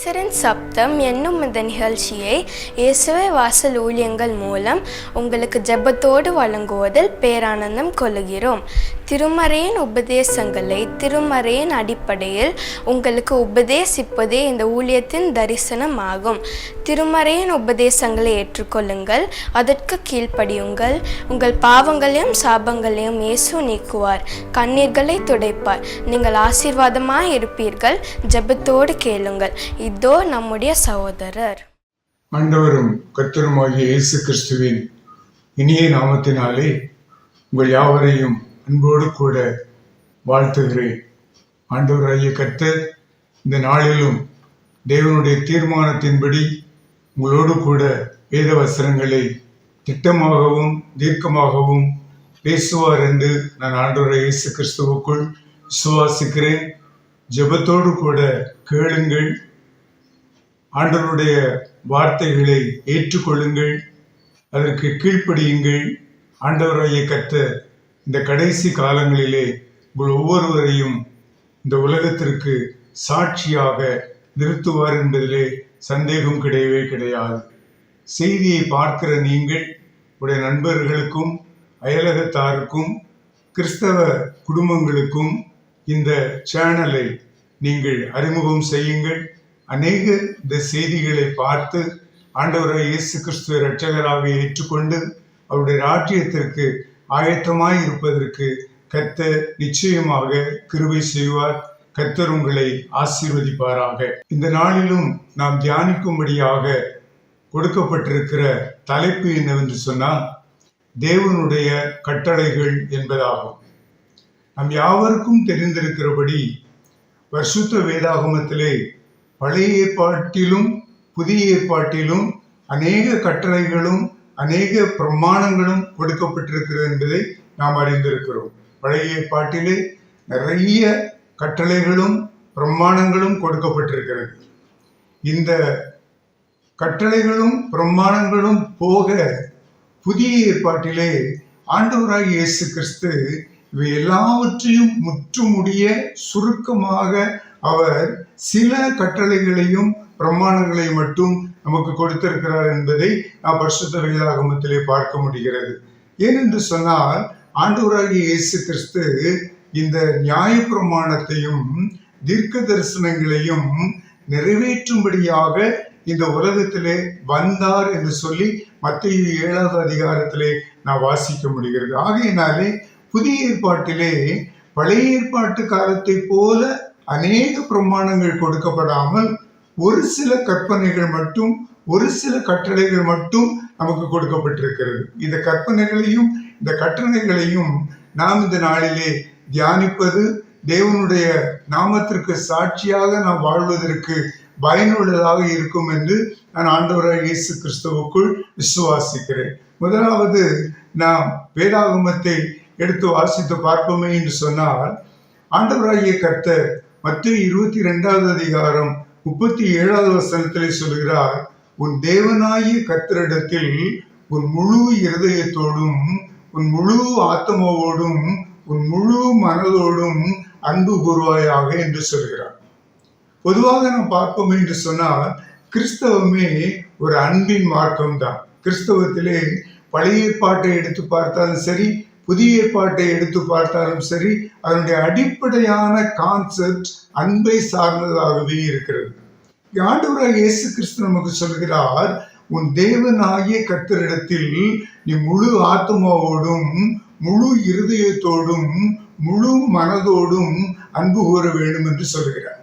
நேசரின் சப்தம் என்னும் இந்த நிகழ்ச்சியை இயேசுவே வாசல் ஊழியங்கள் மூலம் உங்களுக்கு ஜெபத்தோடு வழங்குவதில் பேரானந்தம் கொள்கிறோம். திருமறையின் உபதேசங்களை திருமறையின் அடிப்படையில் உங்களுக்கு உபதேசிப்பதே இந்த ஊழியத்தின் தரிசனம் ஆகும். திருமறையின் உபதேசங்களை ஏற்றுக்கொள்ளுங்கள், அதற்கு கீழ்ப்படியுங்கள். உங்கள் பாவங்களையும் சாபங்களையும் இயேசு நீக்குவார், கண்ணீர்களை துடைப்பார். நீங்கள் ஆசீர்வாதமாய் இருப்பீர்கள். ஜெபத்தோடு கேளுங்கள். இதோ நம்முடைய சகோதரர். ஆண்டவரும் கர்த்தருமாகிய இயேசு கிறிஸ்துவின் இனிய நாமத்தினாலே உங்கள் யாவரையும் அன்போடு கூட வாழ்த்துகிறேன். ஆண்டவராகிய கர்த்தர் இந்த நாளிலும் தேவனுடைய தீர்மானத்தின்படி உங்களோடு கூட வேத வசனங்களை திட்டமாகவும் தீர்க்கமாகவும் பேசுவார் என்று நான் ஆண்டவராகிய இயேசு கிறிஸ்துவுக்குள் விசுவாசிக்கிறேன். ஜெபத்தோடு கூட கேளுங்கள். ஆண்டவருடைய வார்த்தைகளை ஏற்றுக்கொள்ளுங்கள், அதற்கு கீழ்ப்படியுங்கள். ஆண்டவராகிய கர்த்தர் இந்த கடைசி காலங்களிலே உங்கள் ஒவ்வொருவரையும் இந்த உலகத்திற்கு சாட்சியாக நிறுத்துவார் என்பதிலே சந்தேகம் கிடையவே கிடையாது. செய்தியை பார்க்கிற நீங்கள் உடைய நண்பர்களுக்கும் அயலகத்தாருக்கும் கிறிஸ்தவ குடும்பங்களுக்கும் இந்த சேனலை நீங்கள் அறிமுகம் செய்யுங்கள். அநேகர் இந்த செய்திகளை பார்த்து ஆண்டவராகிய இயேசு கிறிஸ்துவை இரட்சகராக ஏற்றுக்கொண்டு அவருடைய ராஜ்யத்திற்கு ஆயத்தமாய் இருப்பதற்கு கர்த்தர் நிச்சயமாக கிருபை செய்வார். கர்த்தர் உங்களை ஆசீர்வதிப்பாராக. இந்த நாளிலும் நாம் தியானிக்கும்படியாக கொடுக்கப்பட்டிருக்கிற தலைப்பு என்னவென்று சொன்னால் தேவனுடைய கட்டளைகள் என்பதாகும். நாம் யாவருக்கும் தெரிந்திருக்கிறபடி பரிசுத்த வேதாகமத்திலே பழைய ஏற்பாட்டிலும் புதிய ஏற்பாட்டிலும் அநேக கட்டளைகளும் அநேக பிரமாணங்களும் கொடுக்கப்பட்டிருக்கிறது என்பதை நாம் அறிந்திருக்கிறோம். பழைய ஏற்பாட்டிலே நிறைய கட்டளைகளும் பிரமாணங்களும் கொடுக்கப்பட்டிருக்கிறது. இந்த கட்டளைகளும் பிரமாணங்களும் போக புதிய ஏற்பாட்டிலே ஆண்டவராகிய இயேசு கிறிஸ்து இவை எல்லாவற்றையும் முற்றுமுடிய சுருக்கமாக அவர் சில கட்டளைகளையும் பிரமாணங்களை மட்டும் நமக்கு கொடுத்திருக்கிறார் என்பதை நாம் பரிசுத்த வேதாகமத்திலே பார்க்க முடிகிறது. ஏனென்று சொன்னால் ஆண்டவராகிய இயேசு கிறிஸ்து இந்த நியாய பிரமாணத்தையும் தீர்க்க தரிசனங்களையும் நிறைவேற்றும்படியாக இந்த உலகத்திலே வந்தார் என்று சொல்லி மத்தேயு 7வது அதிகாரத்திலே நான் வாசிக்க முடிகிறது. ஆகையினாலே புதிய ஏற்பாட்டிலே பழைய ஏற்பாட்டு காலத்தை போல அநேக பிரமாணங்கள் கொடுக்கப்படாமல் ஒரு சில கற்பனைகள் மட்டும், ஒரு சில கட்டளைகள் மட்டும் நமக்கு கொடுக்கப்பட்டிருக்கிறது. இந்த கற்பனைகளையும் இந்த கட்டளைகளையும் நாம் இந்த நாளிலே தியானிப்பது தேவனுடைய நாமத்திற்கு சாட்சியாக நாம் வாழ்வதற்கு பயனுள்ளதாக இருக்கும் என்று நான் ஆண்டவராகிய இயேசு கிறிஸ்துவுக்குள் விசுவாசிக்கிறேன். முதலாவது நாம் வேதாகமத்தை எடுத்து வாசித்து பார்ப்போமே என்று சொன்னால் ஆண்டவராகிய கர்த்தர் மத்தேயு 22வது அதிகாரம் 37வது வசனத்திலே சொல்கிறார், உன் தேவனாகிய கர்த்தரிடத்தில் உன் முழு இருதயத்தோடும் உன் முழு ஆத்மாவோடும் உன் முழு மனதோடும் அன்பு கூறுவாயாக என்று சொல்கிறார். பொதுவாக நாம் பார்ப்போம் என்று சொன்னால் கிறிஸ்தவமே ஒரு அன்பின் மார்க்கம்தான். கிறிஸ்தவத்திலே பழைய ஏற்பாட்டை எடுத்து பார்த்தாலும் சரி, புதிய ஏற்பாட்டை எடுத்து பார்த்தாலும் சரி, அதனுடைய அடிப்படையான கான்செப்ட் அன்பை சார்ந்ததாகவே இருக்கிறது. ஆண்டவராகிய இயேசு கிறிஸ்து நமக்கு சொல்கிறார், உன் தேவனாகிய கர்த்தரிடத்தில் நீ முழு ஆத்மாவோடும் முழு இருதயத்தோடும் முழு மனதோடும் அன்பு கூற வேண்டும் என்று சொல்கிறார்.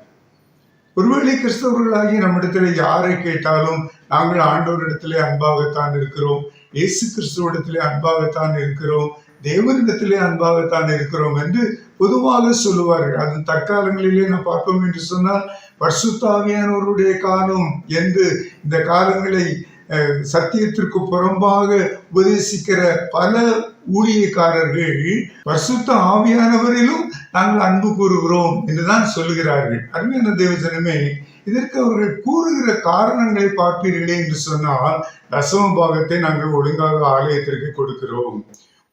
ஒருவேளை கிறிஸ்தவர்களாகி நம்மிடத்துல யாரை கேட்டாலும் நாங்கள் ஆண்டவரிடத்திலே அன்பாகத்தான் இருக்கிறோம், இயேசு கிறிஸ்துவிடத்திலே அன்பாகத்தான் இருக்கிறோம், தேவனிடத்திலே அன்பாகத்தான் இருக்கிறோம் என்று பொதுவாக சொல்லுவார்கள். அது தற்காலங்களிலே நாம் பார்ப்போம் என்று சொன்னால் பரிசுத்த ஆவியானவருடைய காலம் என்று இந்த காலங்களை சத்தியத்திற்கு புறம்பாக உபதேசிக்கிற பல ஊழியக்காரர்கள் பரிசுத்த ஆவியானவரிலும் நாங்கள் அன்பு கூறுகிறோம் என்றுதான் சொல்லுகிறார்கள். அருமையான தேவஜனமே, இதற்கு அவர்கள் கூறுகிற காரணங்களை பார்ப்பீர்களே என்று சொன்னால் தசம பாகத்தை நாங்கள் ஒழுங்காக ஆலயத்திற்கு கொடுக்கிறோம்,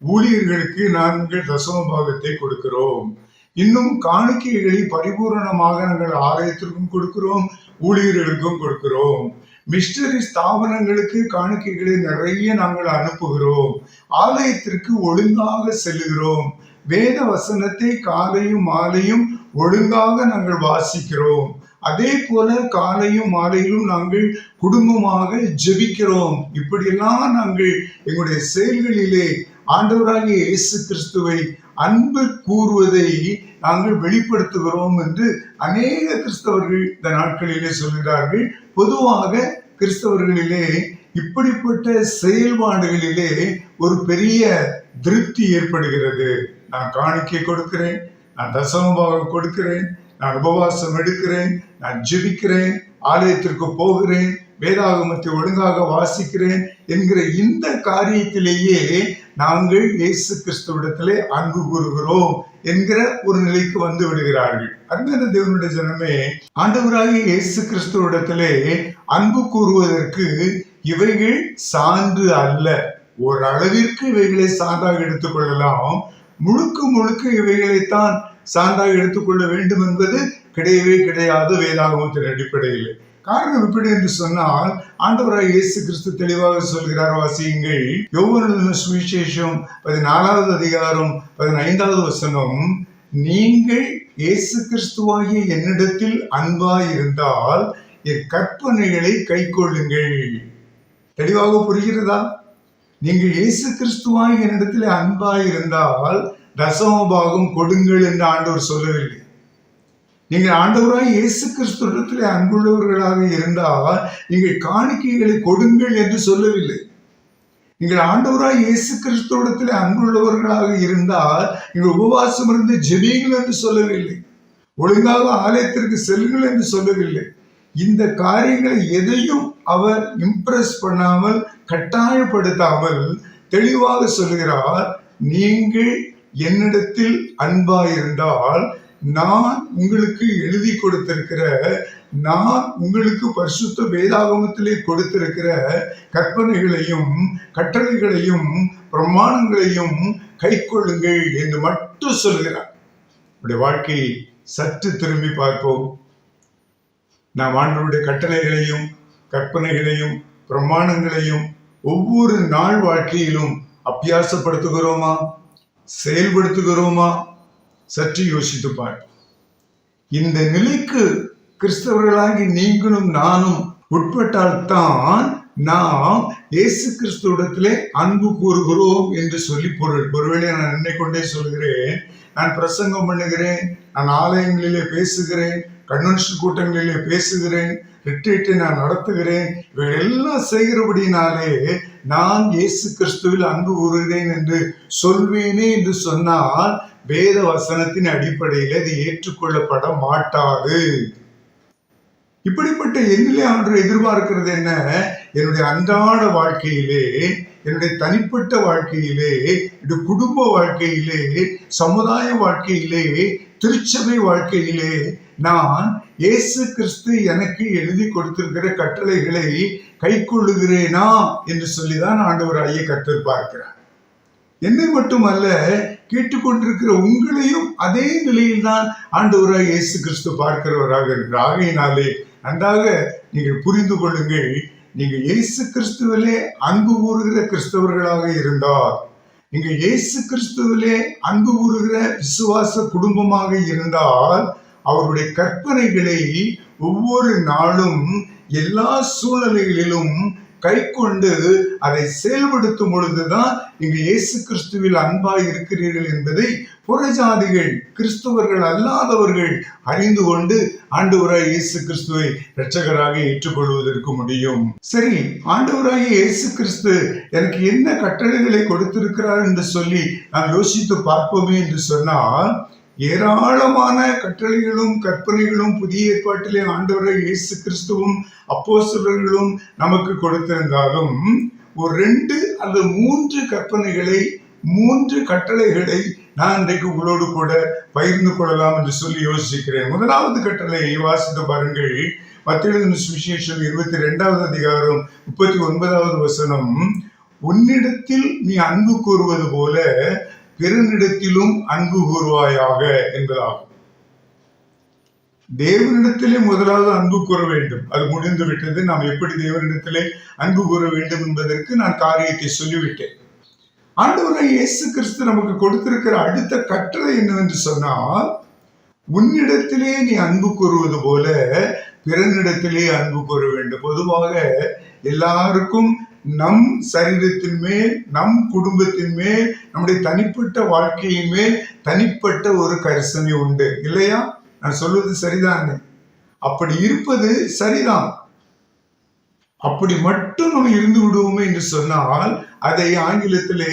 ஊழியர்களுக்கு நாங்கள் தசம பாகத்தை கொடுக்கிறோம், இன்னும் காணிக்கைகளை பரிபூரணமாக நாங்கள் ஆலயத்திற்கும் கொடுக்கிறோம், ஊழியர்களுக்கும் கொடுக்கிறோம். மிஷனரி ஸ்தாபனங்களுக்கு காணிக்கைகளை நிறைய நாங்கள் அனுப்புகிறோம். ஆலயத்திற்கு ஒழுங்காக செல்லுகிறோம். வேத வசனத்தை காலையும் மாலையும் ஒழுங்காக நாங்கள் வாசிக்கிறோம். அதே போல காலையும் மாலையிலும் நாங்கள் குடும்பமாக ஜெபிக்கிறோம். இப்படியெல்லாம் நாங்கள் எங்களுடைய செயல்களிலே ஆண்டவராகிய இயேசு கிறிஸ்துவை அன்பு கூறுவதை நாங்கள் வெளிப்படுத்துகிறோம் என்று அநேக கிறிஸ்தவர்கள் இந்த நாட்களிலே சொல்கிறார்கள். பொதுவாக கிறிஸ்தவர்களிலே இப்படிப்பட்ட செயல்பாடுகளிலே ஒரு பெரிய திருப்தி ஏற்படுகிறது. நான் காணிக்கை கொடுக்கிறேன், நான் தசமபாகம் கொடுக்கிறேன், நான் உபவாசம் எடுக்கிறேன், நான் ஜெபிக்கிறேன், ஆலயத்திற்கு போகிறேன், வேதாகமத்தை ஒழுங்காக வாசிக்கிறேன் என்கிற இந்த காரியத்திலேயே நாங்கள் இயேசு கிறிஸ்துவிடத்திலே அன்பு கூறுகிறோம் என்கிற ஒரு நிலைக்கு வந்து விடுகிறார்கள். அன்பான தேவனுடைய ஜனமே, ஆண்டவராகிய இயேசு கிறிஸ்துவிடத்திலே அன்பு கூறுவதற்கு இவைகள் சான்று அல்ல. ஒரு அளவிற்கு இவைகளை சான்றாக எடுத்துக்கொள்ளலாம். முழுக்க முழுக்க இவைகளைத்தான் சான்றாக எடுத்துக்கொள்ள வேண்டும் என்பது கிடையவே கிடையாது வேதாகமத்தின் அடிப்படையில். காரணம் எப்படி என்று சொன்னால், ஆண்டவராய் இயேசு கிறிஸ்து தெளிவாக சொல்கிறார், வாசியுங்கள். யோவான் சுவிசேஷம் 14வது அதிகாரம் 15வது வசனம், நீங்கள் இயேசு கிறிஸ்துவாகிய என்னிடத்தில் அன்பாய் இருந்தால் என் கற்பனைகளை கைக்கொள்ளுங்கள். தெளிவாக புரிகிறதா? நீங்கள் இயேசு கிறிஸ்துவாய் என்னிடத்தில் அன்பாய் இருந்தால் தசமபாகம் கொடுங்கள் என்று ஆண்டவர் சொல்லவில்லை. நீங்கள் ஆண்டவராய் இயேசு கிறிஸ்துவிடத்திலே அன்புள்ளவர்களாக இருந்தால் நீங்கள் காணிக்கைகளை கொடுங்கள் என்று சொல்லவில்லை. நீங்கள் ஆண்டவராய் இயேசு கிறிஸ்துவிடத்திலே அன்புள்ளவர்களாக இருந்தால் நீங்கள் உபவாசம் இருந்து ஜெபியுங்கள் என்று சொல்லவில்லை. ஒழுங்காக ஆலயத்திற்கு செல்லுங்கள் என்று சொல்லவில்லை. இந்த காரியங்களை எதையும் அவர் இம்ப்ரெஸ் பண்ணாமல், கட்டாயப்படுத்தாமல் தெளிவாக சொல்கிறார், நீங்கள் என்னிடத்தில் அன்பாயிருந்தால் நான் உங்களுக்கு எழுதி கொடுத்திருக்கிற, நான் உங்களுக்கு பரிசுத்த வேதாகமத்திலே கொடுத்திருக்கிற கற்பனைகளையும் கட்டளைகளையும் பிரமாணங்களையும் கைக்கொள்ளுங்கள் என்று மட்டும் சொல்கிறார். நம்முடைய வாழ்க்கையை சற்று திரும்பி பார்ப்போம். நாம் ஆண்டவருடைய கட்டளைகளையும் கற்பனைகளையும் பிரமாணங்களையும் ஒவ்வொரு நாள் வாழ்க்கையிலும் அபியாசப்படுத்துகிறோமா, செயல்படுத்துகிறோமா? சற்று யோசித்து பார். இந்த நிலைக்கு கிறிஸ்தவர்களாகி நீங்களும் நானும் உட்பட்டால்தான் நாம் இயேசு கிறிஸ்துவிடத்திலே அன்பு கூறுகிறோம் என்று சொல்லி பொருள். ஒருவேளை நான் எண்ணிக்கொண்டே சொல்கிறேன், நான் பிரசங்கம் பண்ணுகிறேன், நான் ஆலயங்களிலே பேசுகிறேன், கன்வென்ஷன் கூட்டங்களிலே பேசுகிறேன், ரிட்ரீட்டை நான் நடத்துகிறேன், இவைகள் எல்லாம் செய்கிறபடினாலே நான் இயேசு கிறிஸ்துவில் அன்பு கூறுகிறேன் என்று சொல்வேனே என்று சொன்னால் வேத வசனத்தின் அடிப்படையில் அது ஏற்றுக்கொள்ளப்பட மாட்டாது. இப்படிப்பட்ட என்னிலே ஆண்டவர் எதிர்பார்க்கிறது என்ன? என்னுடைய அன்றாட வாழ்க்கையிலே, என்னுடைய தனிப்பட்ட வாழ்க்கையிலே, என்னுடைய குடும்ப வாழ்க்கையிலே, சமுதாய வாழ்க்கையிலே, திருச்சபை வாழ்க்கையிலே நான் இயேசு கிறிஸ்து எனக்கு எழுதி கொடுத்திருக்கிற கட்டளைகளை கைக்கொள்ளுகிறேனா என்று சொல்லிதான் ஆண்டவராகிய கர்த்தர் பார்க்கிறார். என்னை மட்டுமல்ல, கேட்டுக்கொண்டிருக்கிற உங்களையும் அதே நிலையில் தான் ஆண்டவராய் இயேசு கிறிஸ்து பார்க்கிறவராக இருக்கிறார். ஆகையினாலே நன்றாக நீங்கள் புரிந்து கொள்ளுங்கள். நீங்கள் இயேசு கிறிஸ்துவிலே அன்பு கூறுகிற கிறிஸ்தவர்களாக இருந்தால், நீங்கள் இயேசு கிறிஸ்துவிலே அன்பு கூறுகிற விசுவாச குடும்பமாக இருந்தால், அவருடைய கற்பனைகளை ஒவ்வொரு நாளும் எல்லா சூழ்நிலைகளிலும் கை கொண்டு அதை செயல்படுத்தும் பொழுதுதான் நீங்க இயேசு கிறிஸ்துவில் அன்பாய் இருக்கிறீர்கள் என்பதை புறஜாதிகள், கிறிஸ்துவர்கள் அல்லாதவர்கள் அறிந்து கொண்டு ஆண்டவராய் இயேசு கிறிஸ்துவை இரட்சகராக ஏற்றுக்கொள்வதற்கு முடியும். சரி, ஆண்டவராகிய இயேசு கிறிஸ்து எனக்கு என்ன கட்டளைகளை கொடுத்திருக்கிறார் என்று சொல்லி நாம் யோசித்து பார்ப்போமே என்று சொன்னால், ஏராளமான கட்டளைகளும் கற்பனைகளும் புதிய ஏற்பாட்டிலே ஆண்டவராய் இயேசு கிறிஸ்துவும் அப்போஸ்தலர்களும் நமக்கு கொடுத்திருந்தாலும், ஒரு 2 அல்லது 3 கற்பனைகளை, 3 கட்டளைகளை நான் இன்றைக்கு உங்களோடு கூட பகிர்ந்து கொள்ளலாம் என்று சொல்லி யோசிக்கிறேன். முதலாவது கட்டளையை வாசித்து பாருங்கள். மத்தேயு சுவிசேஷம் 22வது அதிகாரம் 39வது வசனம், உன்னிடத்தில் நீ அன்பு கூறுவது போல பிறனிடத்திலும் அன்பு கூறுவாயாக என்பதாகும். தேவனிடத்திலே முதலாவது அன்பு கூற வேண்டும். அது முடிந்து விட்டது. நாம் எப்படி தேவனிடத்திலே அன்பு கூற வேண்டும் என்பதற்கு நான் காரியத்தை சொல்லிவிட்டேன். ஆண்டவராகிய இயேசு கிறிஸ்து நமக்கு கொடுத்திருக்கிற அடுத்த கட்டளை என்னவென்று சொன்னால், உன்னிடத்திலே நீ அன்பு கூறுவது போல பிறனிடத்திலே அன்பு கூற வேண்டும். பொதுவாக எல்லாருக்கும் நம் சரீரத்தின் மேல், நம் குடும்பத்தின் மேல், நம்முடைய தனிப்பட்ட வாழ்க்கையின் மேல் தனிப்பட்ட ஒரு கரிசனை உண்டு இல்லையா? நான் சொல்வது சரிதானே? அப்படி இருப்பது சரிதான். அப்படி மட்டும் நம்ம இருந்து விடுவோமே என்று சொன்னால் அதை ஆங்கிலத்திலே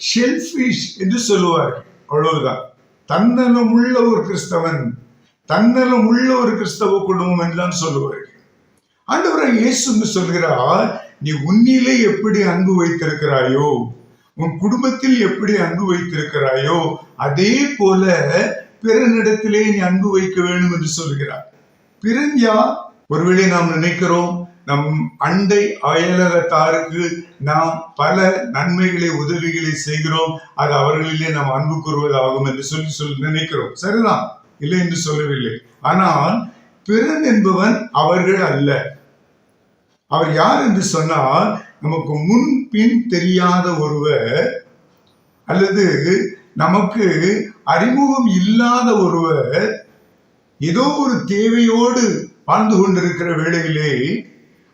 ஷெல்ஃபிஷ் என்று சொல்லுவார்கள். அவ்வளவுதான். தன்னலம் உள்ள ஒரு கிறிஸ்தவன், தன்னலம் உள்ள ஒரு கிறிஸ்தவ குடும்பம் என்றுதான் சொல்லுவார்கள். ஆண்டவராகிய இயேசு சொல்கிறார், நீ உன்னிலே எப்படி அன்பு வைத்திருக்கிறாயோ, உன் குடும்பத்தில் எப்படி அன்பு வைத்திருக்கிறாயோ, அதே போல பிறனிடத்திலே நீ அன்பு வைக்க வேண்டும் என்று சொல்கிறார். பிறன் யார்? ஒருவேளை நாம் நினைக்கிறோம், நம் அண்டை அயலகத்தாருக்கு நாம் பல நன்மைகளை, உதவிகளை செய்கிறோம், அது அவர்களிலே நாம் அன்பு கூறுவதாகும் என்று சொல்லி நினைக்கிறோம். சரிதான், இல்லை என்று சொல்லவில்லை. ஆனால் பிறன் என்பவன் அவர்கள் அல்ல. அவர் யார் என்று சொன்னால், நமக்கு முன் பின் தெரியாத ஒருவர், அல்லது நமக்கு அறிமுகம் இல்லாத ஒருவர் ஏதோ ஒரு தேவையோடு வாழ்ந்து கொண்டிருக்கிற வேளையிலே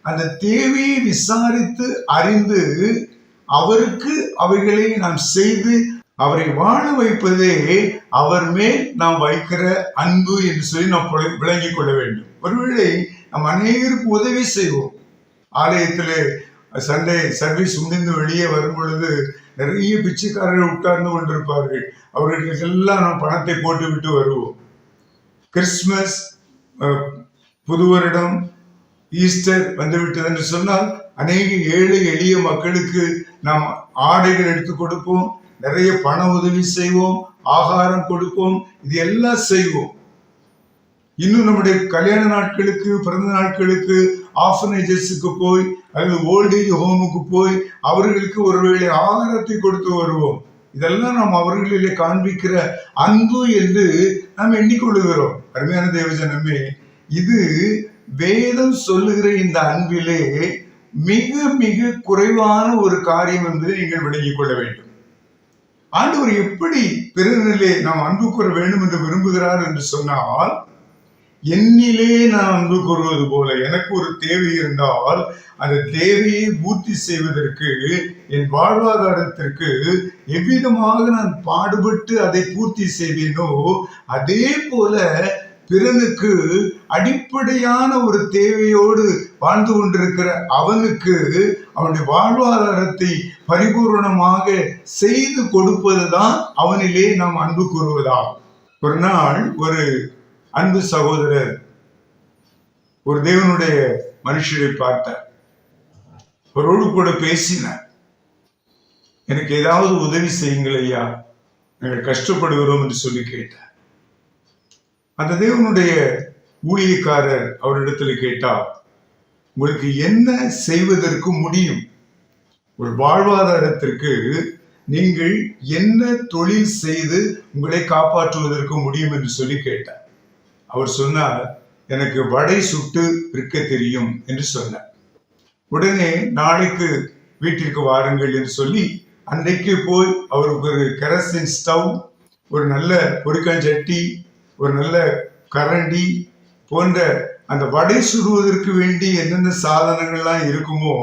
அந்த தேவையை விசாரித்து அறிந்து அவருக்கு அவைகளை நாம் செய்து அவரை வாழ வைப்பதே அவர் மேல் நாம் வைக்கிற அன்பு என்று சொல்லி நாம் விளங்கிக் கொள்ள வேண்டும். ஒருவேளை நாம் அநேகருக்கு உதவி செய்வோம். ஆலயத்திலே சண்டே சர்வீஸ் முடிந்து வெளியே வரும் பொழுது நிறைய பிச்சைக்காரர்கள் உட்கார்ந்து கொண்டிருப்பார்கள். அவர்களுக்கெல்லாம் நாம் பணத்தை போட்டு விட்டு வருவோம். கிறிஸ்துமஸ், புது வருடம், ஈஸ்டர் வந்துவிட்டது என்று சொன்னால் அநேக ஏழை எளிய மக்களுக்கு நாம் ஆடைகள் எடுத்து கொடுப்போம், நிறைய பண உதவி செய்வோம், ஆகாரம் கொடுப்போம், இது எல்லாம் செய்வோம். இன்னும் நம்முடைய கல்யாண நாட்களுக்கு, பிறந்த நாட்களுக்கு ஆர்ஃபனேஜஸுக்கு போய் அல்லது ஓல்டேஜ் ஹோமுக்கு போய் அவர்களுக்கு ஒருவேளை ஆகாரத்தை கொடுத்து வருவோம். இதெல்லாம் நாம் அவர்களிலே காண்பிக்கிற அன்பு என்று நாம் எண்ணிக்கொள்ளுகிறோம். அருமையான தேவஜனமே, இது வேதம் சொல்லுகிற இந்த அன்பிலே மிக மிக குறைவான ஒரு காரியம் என்பதை நீங்கள் விளங்கிக் கொள்ள வேண்டும். ஆண்டவர் எப்படி பிறரிலே நாம் அன்பு கூற வேண்டும் என்று விரும்புகிறார் என்று சொன்னால், என்னிலே நான் அன்பு கூறுவது போல, எனக்கு ஒரு தேவை இருந்தால் அந்த தேவையை பூர்த்தி செய்வதற்கு, என் வாழ்வாதாரத்திற்கு எவ்விதமாக நான் பாடுபட்டு அதை பூர்த்தி செய்வேனோ அதே போல பிறனுக்கு அடிப்படையான ஒரு தேவையோடு வாழ்ந்து கொண்டிருக்கிற அவனுக்கு அவனுடைய வாழ்வாதாரத்தை பரிபூர்ணமாக செய்து கொடுப்பதுதான் அவனிலே நாம் அன்பு கூறுவதாகும். ஒரு நாள் ஒரு அன்பு சகோதரர் ஒரு தேவனுடைய மனுஷரை பார்த்தார். அவரோடு கூட பேசினார். எனக்கு ஏதாவது உதவி செய்யுங்கள் ஐயா, நாங்கள் கஷ்டப்படுகிறோம் என்று சொல்லி கேட்டார். அந்த தேவனுடைய ஊழியக்காரர் அவரிடத்தில் கேட்டார், உங்களுக்கு என்ன செய்வதற்கு முடியும்? ஒரு வாழ்வாதாரத்திற்கு நீங்கள் என்ன தொழில் செய்து உங்களை காப்பாற்றுவதற்கு முடியும் என்று சொல்லி கேட்டார். அவர் சொன்னார், எனக்கு வடை சுட்டு விற்க தெரியும் என்று சொன்னார். உடனே நாளைக்கு வீட்டிற்கு வாருங்கள் என்று சொல்லி அன்றைக்கு போய் அவருக்கு ஒரு கெரசின் ஸ்டவ், ஒரு நல்ல பொரிக்கஞ்சட்டி, ஒரு நல்ல கரண்டி போன்ற அந்த வடை சுடுவதற்கு வேண்டி என்னென்ன சாதனங்கள்லாம் இருக்குமோ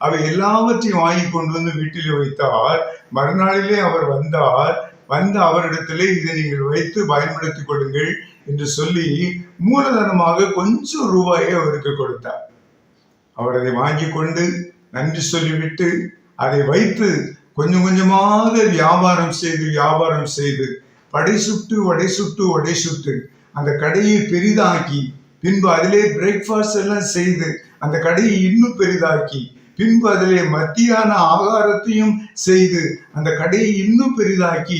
அவை எல்லாவற்றையும் வாங்கி கொண்டு வந்து வீட்டிலே வைத்தார். மறுநாளிலே அவர் வந்தார். வந்து அவரிடத்திலே இதை நீங்கள் வைத்து பயன்படுத்திக் கொள்ளுங்கள் என்று சொல்லி மூலதனமாக கொஞ்சம் ரூபாயை அவருக்கு கொடுத்தார். அவர் அதை வாங்கி கொண்டு நன்றி சொல்லிவிட்டு அதை வைத்து கொஞ்சம் கொஞ்சமாக வியாபாரம் செய்து வடை சுட்டு அந்த கடையை பெரிதாக்கி, பின்பு அதிலே பிரேக்ஃபாஸ்ட் எல்லாம் செய்து அந்த கடையை இன்னும் பெரிதாக்கி, பின்பு அதிலே மத்தியான ஆகாரத்தையும் செய்து அந்த கடையை இன்னும் பெரிதாக்கி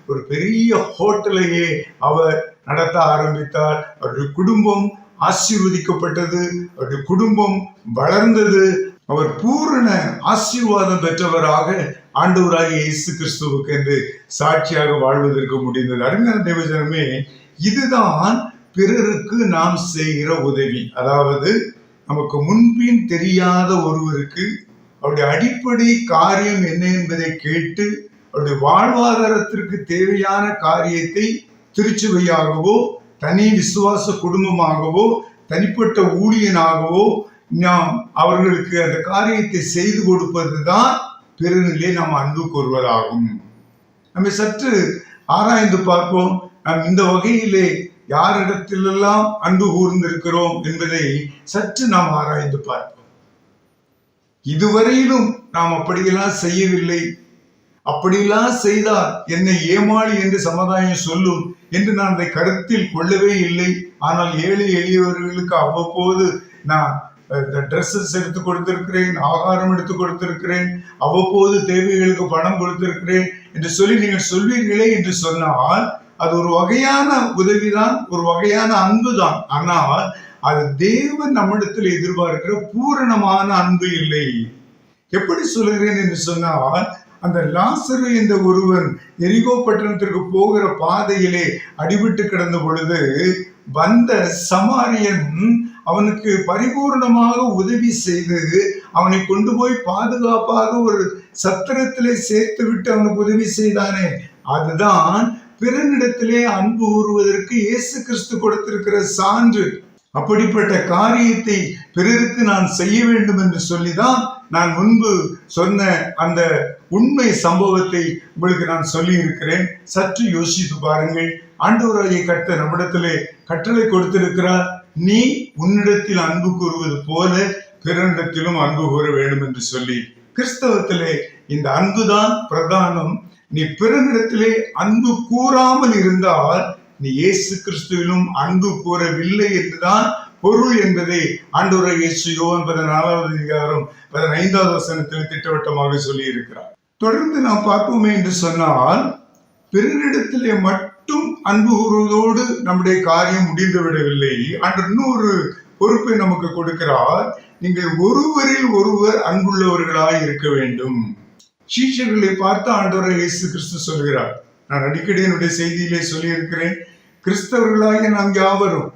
ஒரு பெரிய ஹோட்டலையே அவர் நடத்த ஆரம்பித்தார். அவருடைய குடும்பம் ஆசீர்வதிக்கப்பட்டது, அவருடைய குடும்பம் வளர்ந்தது. அவர் பூரண ஆசீர்வாதம் பெற்றவராக ஆண்டவராகிய இயேசு கிறிஸ்துவுக்கு என்று சாட்சியாக வாழ்வதற்கு முடிந்தது. அருமையான தேவஜனமே, இதுதான் பிறருக்கு நாம் செய்கிற உதவி. அதாவது நமக்கு முன்பின் தெரியாத ஒருவருக்கு அவருடைய அடிப்படை காரியம் என்ன என்பதை கேட்டு அவருடைய வாழ்வாதாரத்திற்கு தேவையான காரியத்தை திருச்சுவையாகவோ தனி விசுவாச குடும்பமாகவோ தனிப்பட்ட ஊழியனாகவோ நாம் அவர்களுக்கு அந்த காரியத்தை செய்து கொடுப்பதுதான் பிறனிலே நாம் அன்பு கூறுவதாகும். நம்ம சற்று ஆராய்ந்து பார்ப்போம். நாம் இந்த வகையிலே யாரிடத்திலெல்லாம் அன்பு கூர்ந்திருக்கிறோம் என்பதை சற்று நாம் ஆராய்ந்து பார்ப்போம். இதுவரையிலும் நாம் அப்படியெல்லாம் செய்யவில்லை, அப்படியெல்லாம் செய்தால் என்னை ஏமாளி என்று சமுதாயம் சொல்லும் என்று நான் அதை கருத்தில் கொள்ளவே இல்லை. ஆனால் ஏழை எளியவர்களுக்கு அவ்வப்போது நான் ட்ரெஸ்ஸஸ் எடுத்து கொடுத்திருக்கிறேன், ஆகாரம் எடுத்து கொடுத்திருக்கிறேன், அவ்வப்போது தேவைகளுக்கு பணம் கொடுத்திருக்கிறேன் என்று சொல்லி நீங்கள் சொல்வீர்களே என்று சொன்னால் அது ஒரு வகையான உதவிதான், ஒரு வகையான அன்பு தான். ஆனால் அது தேவன் நம்மிடத்தில் எதிர்பார்க்கிற பூரணமான அன்பு இல்லை. எப்படி சொல்கிறேன் என்று சொன்னால், அந்த லாசரு என்ற ஒருவன் எரிகோ பட்டணத்திற்கு போகிற பாதையிலே அடிபட்டு கிடந்த பொழுது வந்த சமாரியன் அவனுக்கு பரிபூர்ணமாக உதவி செய்து அவனை கொண்டு போய் பாதுகாப்பாக ஒரு சத்திரத்திலே சேர்த்து விட்டு அவனுக்கு உதவி செய்தானே, அதுதான் பிறனிடத்திலே அன்பு கூறுவதற்கு இயேசு கிறிஸ்து கொடுத்திருக்கிற சான்று. அப்படிப்பட்ட காரியத்தை பிறருக்கு நான் செய்ய வேண்டும் என்று சொல்லிதான் நான் முன்பு சொன்ன அந்த உண்மை சம்பவத்தை உங்களுக்கு நான் சொல்லி இருக்கிறேன். சற்று யோசித்து பாருங்கள். ஆண்டவராகிய கர்த்தர் நம்மிடத்திலே கட்டளை கொடுத்திருக்கிறார், நீ உன்னிடத்தில் அன்பு கூறுவது போல பிறனிடத்திலும் அன்பு கூற வேண்டும் என்று சொல்லி. கிறிஸ்தவத்திலே இந்த அன்புதான் பிரதானம். நீ பிறனிடத்திலே அன்பு கூறாமல் இருந்தால் நீ இயேசு கிறிஸ்துவிலும் அன்பு கூறவில்லை என்றுதான் பொருள் என்பதை ஆண்டவராகிய இயேசு யோவான் 14வது அதிகாரம் 15வது வசனத்தில் திட்டவட்டமாக சொல்லி இருக்கிறார். தொடர்ந்து நாம் பார்ப்போமே என்று சொன்னால், பிறரிடத்திலே மட்டும் அன்பு கூறுவதோடு நம்முடைய காரியம் முடிந்து விடவில்லை. ஆண்டவர் இன்னொரு பொறுப்பை நமக்கு கொடுக்கிறார். நீங்கள் ஒருவரில் ஒருவர் அன்புள்ளவர்களாய் இருக்க வேண்டும். சீஷர்களை பார்த்து ஆண்டவராகிய இயேசு கிறிஸ்து சொல்கிறார். நான் அடிக்கடி என்னுடைய செய்தியிலே சொல்லி இருக்கிறேன், கிறிஸ்தவர்களாகிய நாம் யாவரும்,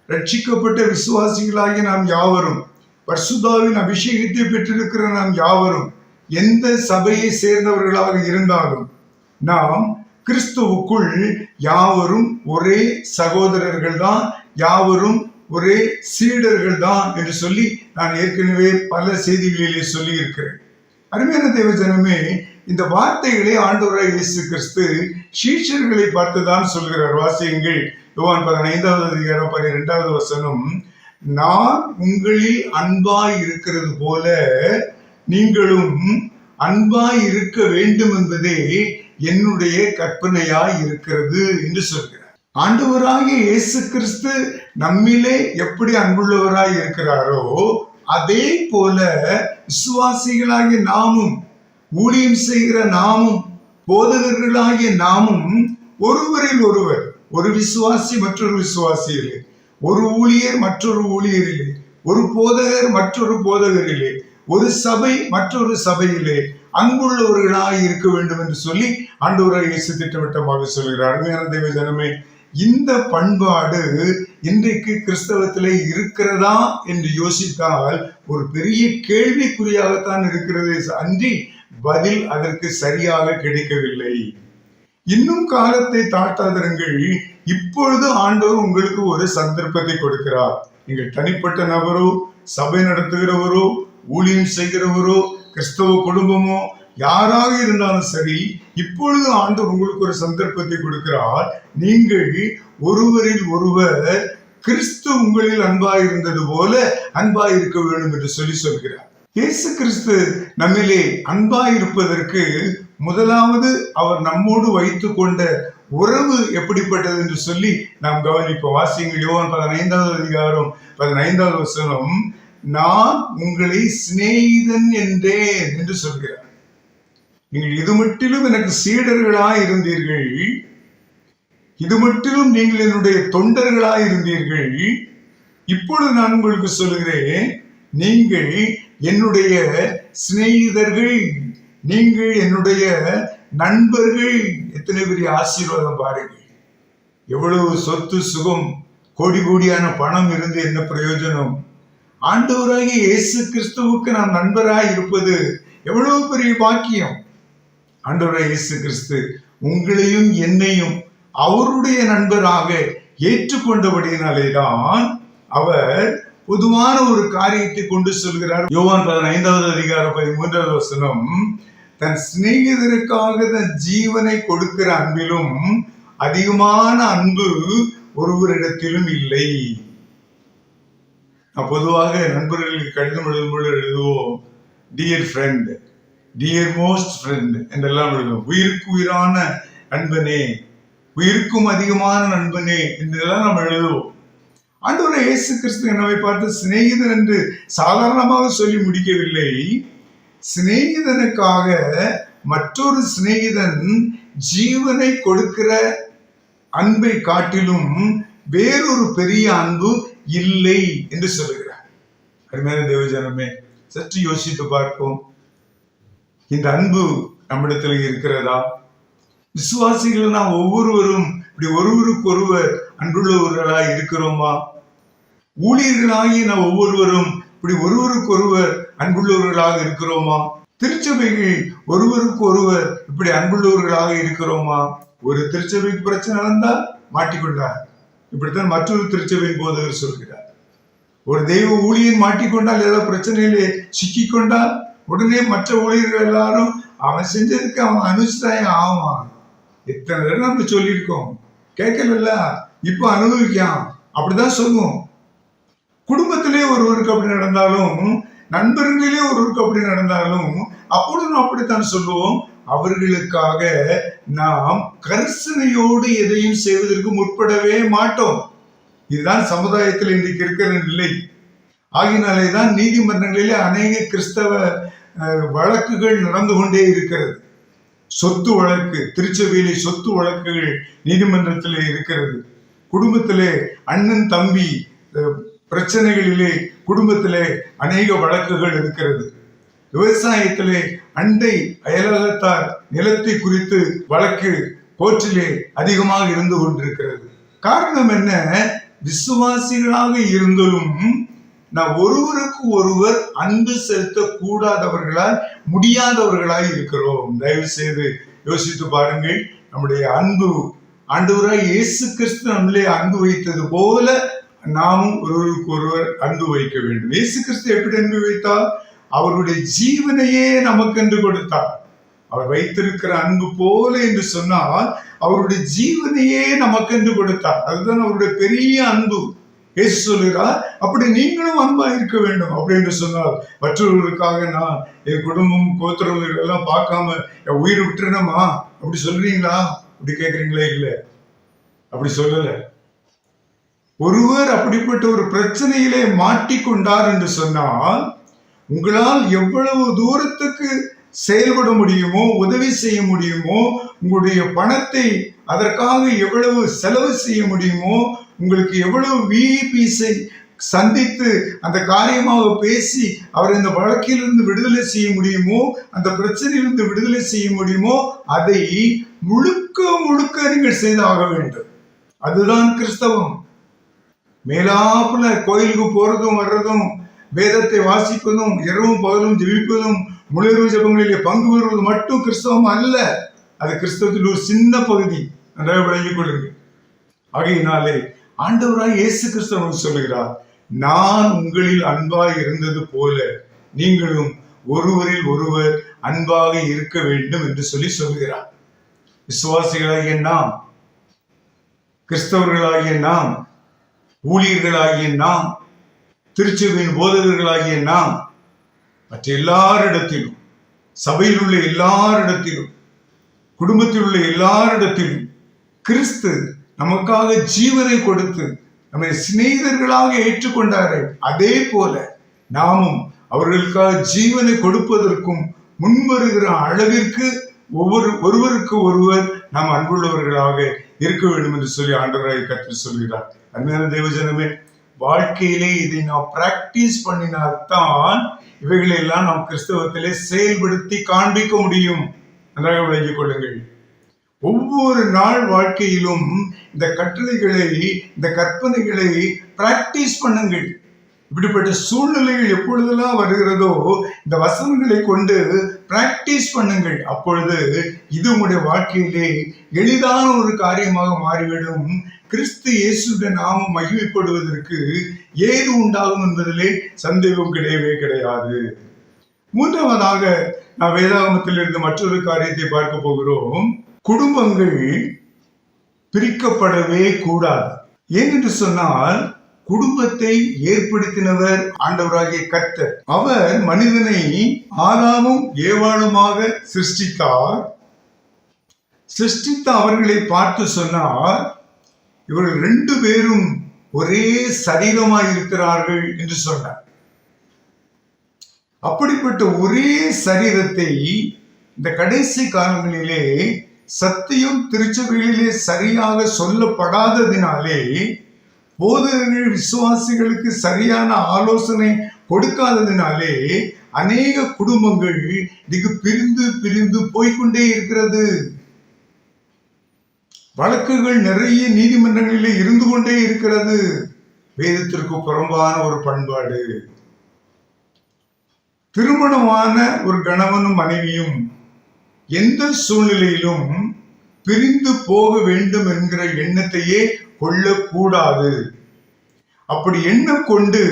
ரட்சிக்கப்பட்ட விசுவாசிகளாகிய நாம் யாவரும், பரிசுத்தாவின் அபிஷேகத்தை பெற்றிருக்கிற நாம் யாவரும், எந்த சபையை சேர்ந்தவர்களாக இருந்தாலும் நாம் கிறிஸ்துவுக்குள் யாவரும் ஒரே சகோதரர்கள் தான், யாவரும் ஒரே சீடர்கள் தான் என்று சொல்லி நான் ஏற்கனவே பல செய்திகளிலே சொல்லி இருக்கிறேன். அருமையான தேவ ஜனமே, இந்த வார்த்தைகளை ஆண்டவராகிய இயேசு கிறிஸ்து சீஷர்களை பார்த்துதான் சொல்கிறார். வாசியுங்கள், யோவான் 15வது அதிகாரம் 12வது வசனம். நான் உங்களில் அன்பாய் இருக்கிறது போல நீங்களும் அன்பாய் இருக்க வேண்டும் என்பதே என்னுடைய கற்பனையாய் இருக்கிறது என்று சொல்கிறார். ஆண்டவராகிய இயேசு கிறிஸ்து நம்மிலே எப்படி அன்புள்ளவராய் இருக்கிறாரோ அதே போல விசுவாசிகளாகிய நாமும், ஊழியம் செய்கிற நாமும், போதகர்களாகிய நாமும் ஒருவரில் ஒருவர், ஒரு விசுவாசி மற்றொரு விசுவாசியிலே, ஒரு ஊழியர் மற்றொரு ஊழியரிலே, ஒரு போதகர் மற்றொரு போதகரிலே, ஒரு சபை மற்றொரு சபையிலே அன்புள்ளவர்களாய் இருக்க வேண்டும் என்று சொல்லி ஆண்டவராகிய இயேசு திட்டவட்டமாக சொல்கிறார். அருமையான தேவ ஜனமே, இந்த பண்பாடு இன்றைக்கு கிறிஸ்தவத்திலே இருக்கிறதா என்று யோசித்தால் ஒரு பெரிய கேள்விக்குறியாகத்தான் இருக்கிறது அன்றி பதில் அதற்கு சரியாக கிடைக்கவில்லை. இன்னும் காலத்தை தாழ்த்தாதிருங்கள். இப்பொழுது ஆண்டவர் உங்களுக்கு ஒரு சந்தர்ப்பத்தை கொடுக்கிறார். நீங்கள் தனிப்பட்ட நபரோ, சபை நடத்துகிறவரோ, ஊழியம் செய்கிறவரோ, கிறிஸ்தவ குடும்பமோ, யாராக இருந்தாலும் சரி, இப்பொழுது ஆண்டவர் உங்களுக்கு ஒரு சந்தர்ப்பத்தை கொடுக்கிறார். நீங்கள் ஒருவரில் ஒருவர் கிறிஸ்து உங்களில் அன்பாய் இருந்தது போல அன்பாய் இருக்க வேண்டும் என்று சொல்லி சொல்கிறார். இயேசு கிறிஸ்து நம்மிலே அன்பாய் இருப்பதற்கு முதலாவது அவர் நம்மோடு வைத்துக் கொண்ட உறவு எப்படிப்பட்டது என்று சொல்லி நாம் கவனிப்போம். வாசியுங்கள், யோவான் 15வது அதிகாரம் 15வது வசனம். நான் உங்களை சிநேகிதன் என்றேன் என்று சொல்கிறார். நீங்கள் இது மட்டிலும் எனக்கு சீடர்களாய் இருந்தீர்கள், இது மட்டிலும் நீங்கள் என்னுடைய தொண்டர்களாய் இருந்தீர்கள். இப்பொழுது நான் உங்களுக்கு சொல்லுகிறேன், நீங்கள் என்னுடைய சிநேகிதர்கள், நீங்கள் என்னுடைய நண்பர்கள். எத்தனை பெரிய ஆசீர்வாதம் பாருங்கள்! எவ்வளவு சொத்து சுகம் கோடி கோடியான பணம் இருந்து என்ன பிரயோஜனம்? ஆண்டவராகிய இயேசு கிறிஸ்துவுக்கு நாம் நண்பராய் இருப்பது எவ்வளவு பெரிய பாக்கியம். ஆண்டவராகிய இயேசு கிறிஸ்து உங்களையும் என்னையும் அவருடைய நண்பராக ஏற்றுக்கொண்டபடியினாலேதான் அவர் பொதுவான ஒரு காரியத்தை கொண்டு சொல்கிறார். யோவான் 15வது அதிகாரம் 13வது வசனம், தன் சிநேகிதருக்காக தன் ஜீவனை கொடுக்கிற அன்பிலும் அதிகமான அன்பு ஒருவரிடத்திலும் இல்லை. பொதுவாக நண்பர்களுக்கு கடிதம் எழுதுவோம் dear friend, dear most friend என்றெல்லாம் எழுதுவோம். உயிருக்கு உயிரான நண்பனே, உயிருக்கும் அதிகமான நண்பனே என்றெல்லாம் நாம் எழுதுவோம். ஆண்டவரே இயேசு கிறிஸ்து என்னை பார்த்து சிநேகிதன் என்று சாதாரணமாக சொல்லி முடிக்கவில்லை. சிநேகிதனுக்காக மற்றொரு சிநேகிதன் ஜீவனை கொடுக்கிற அன்பை காட்டிலும் வேறொரு பெரிய அன்பு இல்லை என்று சொல்லுகிறார். அருமையான தேவஜனமே, சற்று யோசித்து பார்ப்போம். இந்த அன்பு நம்மிடத்தில் இருக்கிறதா? விசுவாசிகள் நாம் ஒவ்வொருவரும் இப்படி ஒருவருக்கு ஒருவர் அன்புள்ளவர்களாய் இருக்கிறோமா? ஊழியர்களாகி நாம் ஒவ்வொருவரும் இப்படி ஒருவருக்கு ஒருவர் அன்புள்ளவர்களாக இருக்கிறோமா? திருச்சபைகள் ஒருவருக்கு ஒருவர் இப்படி அன்புள்ளவர்களாக இருக்கிறோமா? ஒரு திருச்சபைக்கு பிரச்சனை வந்தால் மாட்டிக்கொண்டார். இப்படித்தான் மற்றொரு திருச்சபையின் போதகர் சொல்கிறார். ஒரு தெய்வ ஊழியன் மாட்டிக்கொண்டால், ஏதாவது பிரச்சனையிலே சிக்கிக்கொண்டால் உடனே மற்ற ஊழியர்கள் எல்லாரும் அவன் செஞ்சதுக்கு அவன் அனுஷ்டாயம் ஆவான். எத்தனை தடவை நம்ம சொல்லியிருக்கோம், கேட்கல, இப்ப அனுபவிக்கான், அப்படிதான் சொல்லுவோம். குடும்பத்திலே ஒருவருக்கு அப்படி நடந்தாலும், நண்பர்களிலே ஒருவருக்கு அப்படி நடந்தாலும் அப்பொழுது நாம் அப்படித்தான் சொல்லுவோம். அவர்களுக்காக நாம் கரிசனையோடு எதையும் செய்வதற்கு முற்படவே மாட்டோம். இதுதான் சமுதாயத்தில் இன்றைக்கு இருக்கிற நிலை. ஆகினாலேதான் நீதிமன்றங்களிலே அநேக கிறிஸ்தவ வழக்குகள் நடந்து கொண்டே இருக்கிறது. சொத்து வழக்கு, திருச்சபையிலே சொத்து வழக்குகள் நீதிமன்றத்திலே இருக்கிறது. குடும்பத்திலே அண்ணன் தம்பி பிரச்சனைகளிலே குடும்பத்திலே அநேக வழக்குகள் இருக்கிறது. விவசாயத்திலே அண்டை அயலகத்தார் நிலத்தை குறித்து வழக்கு கோர்ட்டிலே அதிகமாக இருந்து கொண்டிருக்கிறது. காரணம் என்ன? விசுவாசிகளாக இருந்தும் நாம் ஒருவருக்கு ஒருவர் அன்பு செலுத்த கூடாதவர்களாய், முடியாதவர்களாய் இருக்கிறோம். தயவு செய்து யோசித்து பாருங்கள். நம்முடைய அன்பு, ஆண்டவராய் இயேசு கிறிஸ்து நம்மளே அன்பு வைத்தது போல நாமும் ஒருவருக்கு ஒருவர் அன்பு வைக்க வேண்டும். இயேசு கிறிஸ்து எப்படி அன்பு வைத்தார்? அவருடைய ஜீவனையே நமக்கென்று கொடுத்தார். அவர் வைத்திருக்கிற அன்பு போல என்று சொன்னால் அவருடைய ஜீவனையே நமக்கென்று கொடுத்தார். அதுதான் அவருடைய பெரிய அன்பு. இயேசு சொல்கிறார், அப்படி நீங்களும் அன்பா இருக்க வேண்டும். அப்படி என்று சொன்னால், மற்றவர்களுக்காக நான் என் குடும்பம் கோத்திரம் எல்லாம் பார்க்காம என் உயிரை விட்டுறணுமா அப்படி சொல்றீங்களா? அப்படி கேட்குறீங்களே? இல்லை, அப்படி சொல்லல. ஒருவர் அப்படிப்பட்ட ஒரு பிரச்சனையிலே மாட்டிக்கொண்டார் என்று சொன்னால், உங்களால் எவ்வளவு தூரத்துக்கு செயல்பட முடியுமோ, உதவி செய்ய முடியுமோ, உங்களுடைய பணத்தை அதற்காக எவ்வளவு செலவு செய்ய முடியுமோ, உங்களுக்கு எவ்வளவு விஐபிஸை சந்தித்து அந்த காரியமாக பேசி அவர் இந்த வழக்கிலிருந்து விடுதலை செய்ய முடியுமோ, அந்த பிரச்சனையிலிருந்து விடுதலை செய்ய முடியுமோ, அதை முழுக்க முழுக்க நீங்கள் செய்தாக வேண்டும். அதுதான் கிறிஸ்தவம். மேலாப்புல கோயிலுக்கு போறதும் வர்றதும், வேதத்தை வாசிப்பதும், இரவும் பகலும் ஜெபிப்பதும், முழுவதும் ஜெபங்களிலே பங்கு பெறுவது மட்டும் கிறிஸ்தவம் அல்ல. அது கிறிஸ்தவத்தில் ஒரு சின்ன பகுதி. நன்றாக விளங்கிக் கொள்ளுங்கள். ஆகையினாலே ஆண்டவராய் இயேசு கிறிஸ்து சொல்லுகிறார், நான் உங்களில் அன்பாய் இருந்தது போல நீங்களும் ஒருவரில் ஒருவர் அன்பாக இருக்க வேண்டும் என்று சொல்லுகிறார். விசுவாசிகளாகிய நாம், கிறிஸ்தவர்களாகிய நாம், ஊழியர்களாகிய நாம், திருச்சபையின் போதகர்களாகிய நாம், மற்ற எல்லாரிடத்திலும், சபையில் உள்ள எல்லாரிடத்திலும், குடும்பத்தில் உள்ள எல்லாரிடத்திலும் கிறிஸ்து நமக்காக ஜீவனை கொடுத்து நம்மை சிநேகிதர்களாக ஏற்றுக்கொண்டாரே, அதே போல நாமும் அவர்களுக்காக ஜீவனை கொடுப்பதற்கும் முன்வருகிற அளவிற்கு ஒருவருக்கு ஒருவர் நாம் அன்புள்ளவர்களாக இருக்க வேண்டும் என்று சொல்லி ஆண்டவராய் கர்த்தர் சொல்கிறார். அருமையான தேவஜனமே, வாழ்க்கையிலே இதை நாம் பிராக்டிஸ் பண்ணினால்தான் இவைகளை எல்லாம் நாம் கிறிஸ்தவத்திலே செயல்படுத்தி காண்பிக்க முடியும். நன்றாக விளங்கிக் கொள்ளுங்கள். ஒவ்வொரு நாள் வாழ்க்கையிலும் இந்த கட்டளைகளை, இந்த கற்பனைகளை பிராக்டிஸ் பண்ணுங்கள். இப்படிப்பட்ட சூழ்நிலைகள் எப்பொழுதெல்லாம் வருகிறதோ இந்த வசனங்களை கொண்டு பிராக்டிஸ் பண்ணுங்கள். அப்பொழுது இது உங்களுடைய வாழ்க்கையிலே எளிதான ஒரு காரியமாக மாறிவிடும். கிறிஸ்து இயேசுடைய நாமம் மகிமைப்படுவதற்கு ஏது உண்டாகும் என்பதிலே சந்தேகம் கிடையவே கிடையாது. மூன்றாவதாக நாம் வேதாகமத்தில் இருந்து மற்றொரு காரியத்தை பார்க்க போகிறோம். குடும்பங்கள் பிரிக்கப்படவே கூடாது. ஏனென்று சொன்னால் குடும்பத்தை ஏற்படுத்தினவர் ஆண்டவராகிய கர்த்தர். அவர் மனிதனை ஆதாமும் ஏவாளுமாக சிருஷ்டித்தார். சிருஷ்டித்த அவர்களை பார்த்து சொன்னார், இவர்கள் 2 பேரும் ஒரே சரீரமாய் இருக்கிறார்கள் என்று சொன்னார். அப்படிப்பட்ட ஒரே சரீரத்தை இந்த கடைசி காலங்களிலே சத்தியம் திருச்சபைகளிலே சரியாக சொல்லப்படாததினாலே, போதகர்கள் விசுவாசிகளுக்கு சரியான ஆலோசனை கொடுக்காததினாலே அநேக குடும்பங்கள் இன்னைக்கு பிரிந்து பிரிந்து போய்கொண்டே இருக்கிறது. வழக்குகள் நிறைய நீதிமன்றங்களிலே இருந்து கொண்டே இருக்கிறது. வேதத்திற்கு புறம்பான ஒரு பண்பாடு. திருமணமான ஒரு கணவனும் மனைவியும் எந்த சூழ்நிலையிலும் பிரிந்து போக வேண்டும் என்கிற எண்ணத்தையே கொள்ளக்கூடாது. அப்படி எண்ணம் கொண்டு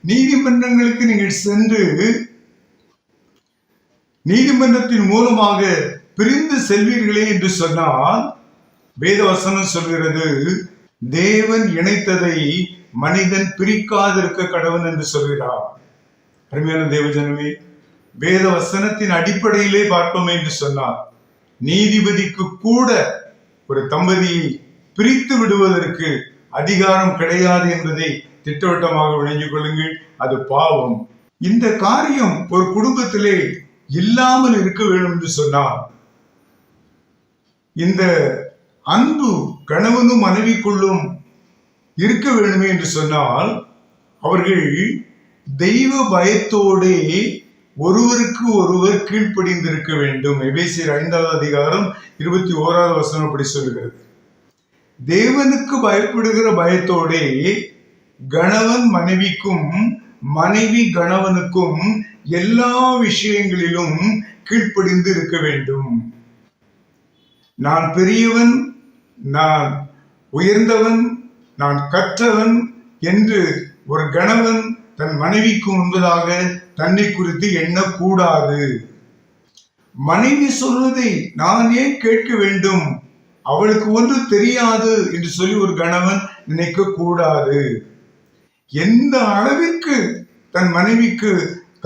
நீதிமன்றங்களுக்கு நீங்கள் சென்று நீதிமன்றத்தின் மூலமாக பிரிந்து செல்வீர்களே என்று சொன்னால், வேதவசனம் சொல்கிறது, தேவன் இணைத்ததை மனிதன் பிரிக்காதிருக்க கடவன் என்று சொல்கிறார். அருமையான தேவஜனமே, வேத வசனத்தின் அடிப்படையிலே பார்ப்போமே என்று சொன்னார், நீதிபதிக்கு கூட ஒரு தம்பதியை பிரித்து விடுவதற்கு அதிகாரம் கிடையாது என்பதை திட்டவட்டமாக விளங்கிக் கொள்ளுங்கள். அது பாவம். இந்த காரியம் ஒரு குடும்பத்திலே இல்லாமல் இருக்க வேண்டும் என்று சொன்னார், இந்த அன்பு கணவனும் மனைவிக்குள்ளும் இருக்க வேண்டுமே என்று சொன்னால், அவர்கள் தெய்வ பயத்தோடே ஒருவருக்கு ஒருவர் கீழ்ப்படிந்திருக்க வேண்டும். எபேசியர் 5வது அதிகாரம் 21வது வசனம் அப்படி சொல்கிறது. தேவனுக்கு பயப்படுகிற பயத்தோடே கணவன் மனைவிக்கும் மனைவி கணவனுக்கும் எல்லா விஷயங்களிலும் கீழ்ப்படிந்து இருக்க வேண்டும். நான் பெரியவன், நான் உயர்ந்தவன், நான் கற்றவன் என்று ஒரு கணவன் தன் மனைவிக்கு முன்பதாக தன்னை குறித்து எண்ணக்கூடாது. மனைவி சொல்வதை நான் ஏன் கேட்க வேண்டும், அவளுக்கு ஒன்று தெரியாது என்று சொல்லி ஒரு கணவன் நினைக்க கூடாது. எந்த அளவிற்கு தன் மனைவிக்கு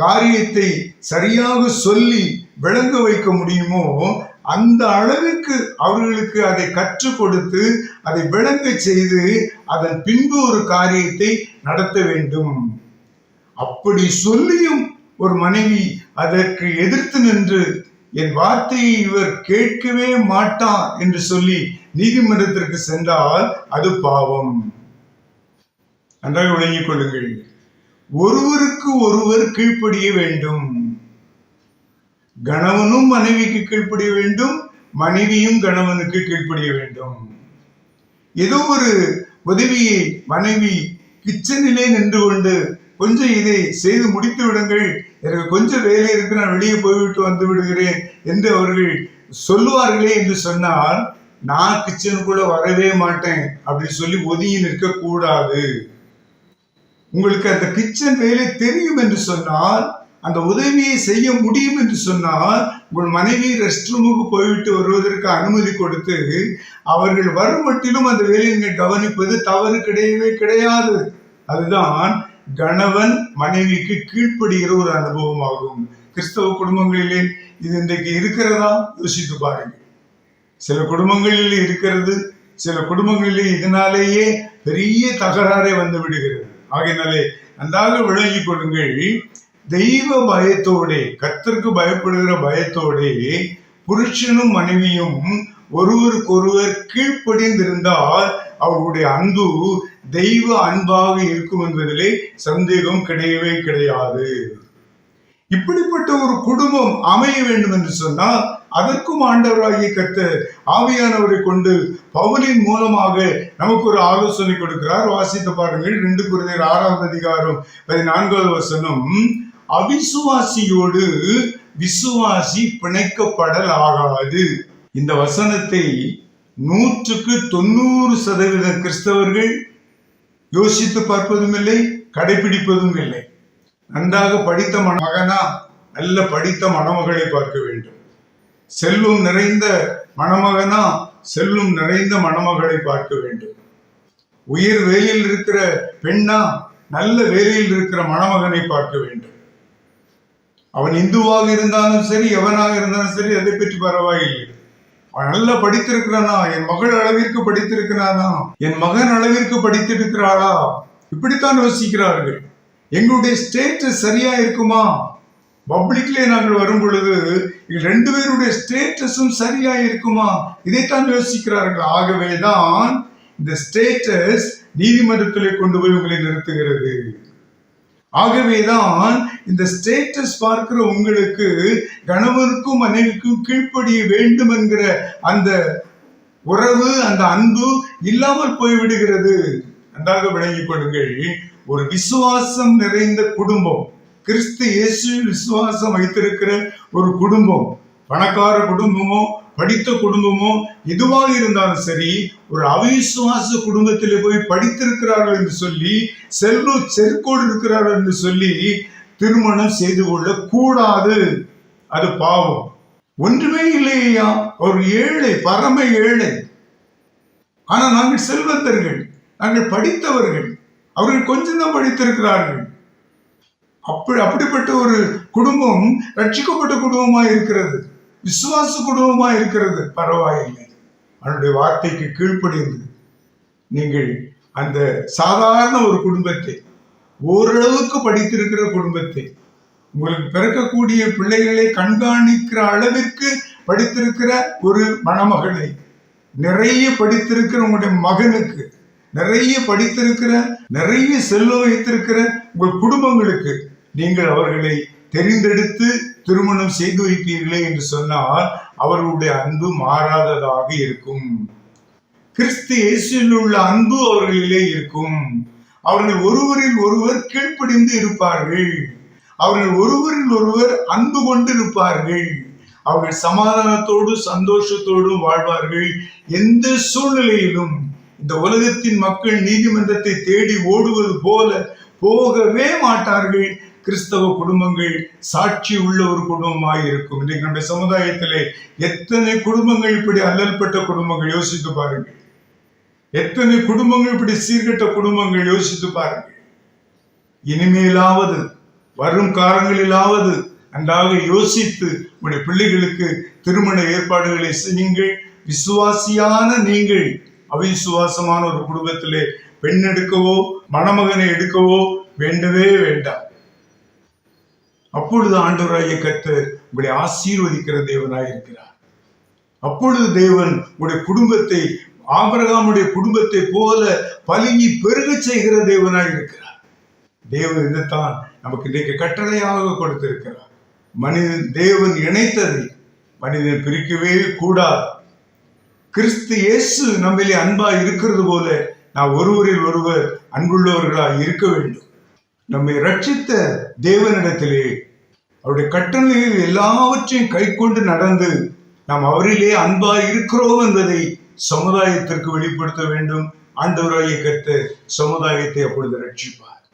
காரியத்தை சரியாக சொல்லி விளங்க வைக்க முடியுமோ அந்த அளவிற்கு அவர்களுக்கு அதை கற்றுக் கொடுத்து அதை விளங்க செய்து அதன் பின்பு ஒரு காரியத்தை நடத்த வேண்டும். அப்படி சொல்லியும் ஒரு மனைவி அதற்கு எதிர்த்து நின்று என் வார்த்தையை இவர் கேட்கவே மாட்டார் என்று சொல்லி நீதிமன்றத்திற்கு சென்றால் அது பாவம். நன்றாக விளங்கிக் கொள்ளுங்கள். ஒருவருக்கு ஒருவர் கீழ்ப்படிய வேண்டும். கணவனும் மனைவிக்கு கீழ்ப்படிய வேண்டும், மனைவியும் கணவனுக்கு கீழ்ப்படிய வேண்டும். ஏதோ ஒரு உதவியை மனைவி கிச்சனிலே நின்று கொண்டு கொஞ்சம் இதை செய்து முடித்து விடுங்கள், எனக்கு கொஞ்சம் வேலை இருக்கு, நான் வெளியே போய்விட்டு வந்து விடுகிறேன் என்று அவர்கள் சொல்லுவார்களே என்று சொன்னால், நான் கிச்சனுக்குள்ள வரவே மாட்டேன் அப்படின்னு சொல்லி ஒதுங்கி நிற்க கூடாது. உங்களுக்கு அந்த கிச்சன் வேலை தெரியும் என்று சொன்னால், அந்த உதவியை செய்ய முடியும் என்று சொன்னால், உங்கள் மனைவி ரெஸ்ட் ரூமுக்கு போய்விட்டு வருவதற்கு அனுமதி கொடுத்து அவர்கள் வரும் மட்டிலும் அந்த வேலையை நீங்கள் கவனிப்பது தவறு கிடையவே கிடையாது. அதுதான் கணவன் மனைவிக்கு கீழ்ப்படுகிற ஒரு அனுபவம் ஆகும். கிறிஸ்தவ குடும்பங்களிலே இது இன்றைக்கு இருக்கிறதா யோசித்து பாருங்க. சில குடும்பங்களில் இருக்கிறது, சில குடும்பங்களிலே இதனாலேயே பெரிய தகராறே வந்து விடுகிறது. ஆகையினாலே நன்றாக விளங்கிக் கொள்ளுங்கள். தெய்வ பயத்தோடே, கர்த்தருக்கு பயப்படுகிற பயத்தோடே புருஷனும் மனைவியும் ஒருவருக்கொருவர் கீழ்ப்படிந்திருந்தால் அவர்களுடைய அன்பு தெய்வ அன்பாக இருக்கும் என்பதிலே சந்தேகம் கிடையவே கிடையாது. இப்படிப்பட்ட ஒரு குடும்பம் அமைய வேண்டும் என்று சொன்னால் அதற்கும் ஆண்டவராகிய கர்த்தர் ஆவியானவரை கொண்டு பவுலின் மூலமாக நமக்கு ஒரு ஆலோசனை கொடுக்கிறார். வாசித்து பாருங்கள். 2 கொரிந்தியர் 6ஆம் அதிகாரம் 14வது வசனம். அவிசுவாசியோடு விசுவாசி பிணைக்கப்படல் ஆகாது. இந்த வசனத்தை 100% கிறிஸ்தவர்கள் யோசித்து பார்ப்பதும் இல்லை, கடைபிடிப்பதும் இல்லை. நன்றாக படித்த மகனா நல்ல படித்த மணமகளை பார்க்க வேண்டும். செல்வம் நிறைந்த மணமகனா செல்வம் நிறைந்த மணமகளை பார்க்க வேண்டும். உயர் வேலையில் இருக்கிற பெண்ணா நல்ல வேலையில் இருக்கிற மணமகனை பார்க்க வேண்டும். அவன் இந்துவாக இருந்தாலும் சரி, எவனாக இருந்தாலும் சரி, அதை பற்றி பரவாயில்லை. அவன் நல்லா படித்திருக்கிறானா, என் மகள் அளவிற்கு படித்திருக்கிறானா, என் மகன் அளவிற்கு படித்திருக்கிறாளா, இப்படித்தான் யோசிக்கிறார்கள். எங்களுடைய ஸ்டேட்டஸ் சரியா இருக்குமா? பப்ளிக்ல நாங்கள் வரும் பொழுது 2 பேருடைய ஸ்டேட்டஸும் சரியா இருக்குமா? இதைத்தான் யோசிக்கிறார்கள். ஆகவேதான் இந்த ஸ்டேட்டஸ் நீதிமன்றத்திலே கொண்டு போய் உங்களை நிறுத்துகிறது. ஆகவேதான் இந்த ஸ்டேட்டஸ் பார்க்கிற உங்களுக்கு கணவனுக்கும் மனைவிக்கும் கீழ்ப்படிய வேண்டும் என்கிற அந்த உறவு, அந்த அன்பு இல்லாமல் போய்விடுகிறது. நன்றாக விளங்கிக் கொள்ளுங்கள். ஒரு விசுவாசம் நிறைந்த குடும்பம், கிறிஸ்து இயேசு விசுவாசம் வைத்திருக்கிற ஒரு குடும்பம், பணக்கார குடும்பமோ படித்த குடும்பமோ எதுவாக இருந்தாலும் சரி, ஒரு அவிசுவாச குடும்பத்திலே போய் படித்திருக்கிறார்கள் என்று சொல்லி, செருக்கோடு இருக்கிறார்கள் என்று சொல்லி திருமணம் செய்து கொள்ள கூடாது. அது பாவம். ஒன்றுமே இல்லையா, ஒரு ஏழை, பரம ஏழை. ஆனா நாங்கள் செல்வந்தர்கள், நாங்கள் படித்தவர்கள், அவர்கள் கொஞ்சம் தான் படித்திருக்கிறார்கள். அப்படிப்பட்ட ஒரு குடும்பம் ரட்சிக்கப்பட்ட குடும்பமா இருக்கிறது, விசுவாச குடும்பமா இருக்கிறது. பரவாயில்லை. அவனுடைய வார்த்தைக்கு கீழ்ப்படிந்து நீங்கள் அந்த சாதாரண ஒரு குடும்பத்தை, ஓரளவுக்கு படித்திருக்கிற குடும்பத்தை, உங்களுக்கு பிறக்கக்கூடிய பிள்ளைகளை கண்காணிக்கிற அளவிற்கு படித்திருக்கிற ஒரு மணமகனை, நிறைய படித்திருக்கிற உங்களுடைய மகனுக்கு, நிறைய படித்திருக்கிற, நிறைய செல்வம் வைத்திருக்கிற உங்கள் குடும்பங்களுக்கு நீங்கள் அவர்களை தெரிந்தெடுத்து திருமணம் செய்து வைப்பீர்களே என்று சொன்னால் அவர்களுடைய அன்பு மாறாததாக இருக்கும். கிறிஸ்து இயேசுவில் உள்ள அன்பு அவர்களிலே இருக்கும். அவர்கள் ஒருவரில் ஒருவர் கீழ்ப்படிந்து இருப்பார்கள். அவர்கள் ஒருவரில் ஒருவர் அன்பு கொண்டு இருப்பார்கள். அவர்கள் சமாதானத்தோடு சந்தோஷத்தோடு வாழ்வார்கள். எந்த சூழ்நிலையிலும் இந்த உலகத்தின் மக்கள் நீதிமன்றத்தை தேடி ஓடுவது போல போகவே மாட்டார்கள். கிறிஸ்தவ குடும்பங்கள் சாட்சி உள்ள ஒரு குடும்பமாய் இருக்கும். இன்றைக்கு நம்முடைய சமுதாயத்திலே எத்தனை குடும்பங்கள் இப்படி அல்லல்பட்ட குடும்பங்கள், யோசித்து பாருங்கள். எத்தனை குடும்பங்கள் இப்படி சீர்கெட்ட குடும்பங்கள், யோசித்து பாருங்கள். இனிமேலாவது வரும் காலங்களிலாவது நன்றாக யோசித்து உங்களுடைய பிள்ளைகளுக்கு திருமண ஏற்பாடுகளை செய்யுங்கள். விசுவாசியான நீங்கள் அவிசுவாசமான ஒரு குடும்பத்திலே பெண் எடுக்கவோ மணமகனை எடுக்கவோ வேண்டவே வேண்டாம். அப்பொழுது ஆண்டவராகிய கர்த்தர் உங்களை ஆசீர்வதிக்கிற தேவனாய் இருக்கிறார். அப்பொழுது தேவன் உங்களுடைய குடும்பத்தை ஆபிரகாமுடைய குடும்பத்தை போல பலுகி பெருக செய்கிற தேவனாய் இருக்கிறார். தேவன் இதைத்தான் நமக்கு இன்றைக்கு கட்டளையாக கொடுத்திருக்கிறார். தேவன் இணைத்ததை மனிதன் பிரிக்கவே கூடாது. கிறிஸ்து இயேசு நம்மிலே அன்பா இருக்கிறது போல நாம் ஒருவரில் ஒருவர் அன்புள்ளவர்களாக இருக்க வேண்டும். நம்மை ரட்சித்த தேவனிடத்திலே அவருடைய கட்டளையில் எல்லாவற்றையும் கை கொண்டு நடந்து நாம் அவரிலே அன்பா இருக்கிறோம் என்பதை சமுதாயத்திற்கு வெளிப்படுத்த வேண்டும். ஆண்டவராகிய கர்த்தர் சமுதாயத்தை அப்பொழுது ரட்சிப்பார்.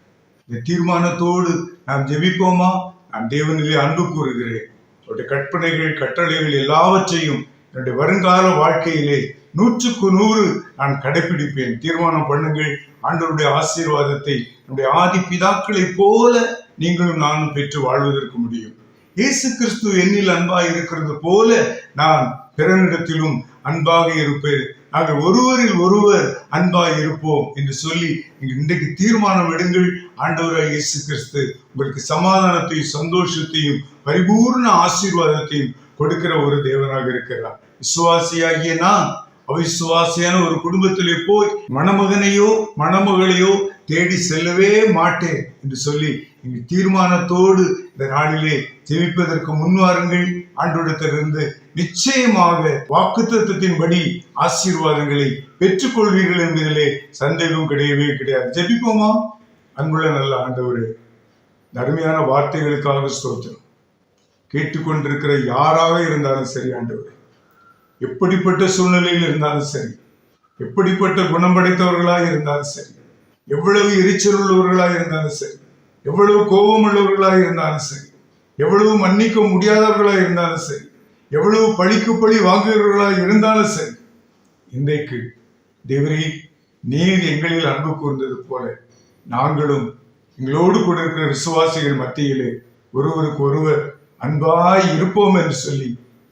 இந்த தீர்மானத்தோடு நாம் ஜெபிப்போமா? நான் தேவனிலே அன்பு கூறுகிறேன். அவருடைய கற்பனைகள் கட்டளைகள் எல்லாவற்றையும் என்னுடைய வருங்கால வாழ்க்கையிலே 100க்கு 100 நான் கடைபிடிப்பேன். தீர்மானம் பண்ணுங்கள். ஆண்டவருடைய ஆசீர்வாதத்தை நம்முடைய ஆதி பிதாக்களை போல நீங்களும் நானும் பெற்று வாழ்வதற்கு முடியும். இயேசு கிறிஸ்து என்னில் அன்பாக இருக்கிறது போல நான் பிறனிடத்திலும் அன்பாக இருப்பேன். நாங்கள் ஒருவரில் ஒருவர் அன்பாக இருப்போம் என்று சொல்லி நீங்கள் இன்றைக்கு தீர்மானம் எடுங்கள். ஆண்டவராகிய இயேசு கிறிஸ்து உங்களுக்கு சமாதானத்தையும் சந்தோஷத்தையும் பரிபூர்ண ஆசீர்வாதத்தையும் கொடுக்கிற ஒரு தேவனாக இருக்கிறார். விசுவாசியாகிய நான் அவிசுவாசியான ஒரு குடும்பத்திலே போய் மணமகனையோ மணமகளையோ தேடி செல்லவே மாட்டேன் என்று சொல்லி நீங்கள் தீர்மானத்தோடு இந்த நாளிலே ஜெபிப்பதற்கு முன்வாருங்கள். ஆண்டவரிடத்திலிருந்து நிச்சயமாக வாக்குத்தத்தத்தின்படி ஆசீர்வாதங்களை பெற்றுக்கொள்வீர்கள் என்பதிலே சந்தேகம் கிடையவே கிடையாது. ஜெபிப்போமா? அன்புள்ள நல்ல ஆண்டவரே, அருமையான வார்த்தைகளுக்காக ஸ்தோத்திரம். கேட்டுக்கொண்டிருக்கிற யாராக இருந்தாலும் சரி ஆண்டவரே, எப்படிப்பட்ட சூழ்நிலையில் இருந்தாலும் சரி, எப்படிப்பட்ட குணம் படைத்தவர்களாக இருந்தாலும் சரி, எவ்வளவு எரிச்சல் உள்ளவர்களாக இருந்தாலும் சரி, எவ்வளவு கோபம் உள்ளவர்களாக இருந்தாலும் சரி, எவ்வளவு மன்னிக்க முடியாதவர்களாக இருந்தாலும் சரி, எவ்வளவு பழிக்கு பழி வாங்குகிறவர்களாக இருந்தாலும் சரி, இன்றைக்கு தேவரே, நீர் எங்களில் அன்பு கூர்ந்தது போல நாங்களும் எங்களோடு கூட இருக்கிற விசுவாசிகள் மத்தியிலே ஒருவருக்கு ஒருவர் அன்பாய் இருப்போம் என்று சொல்லி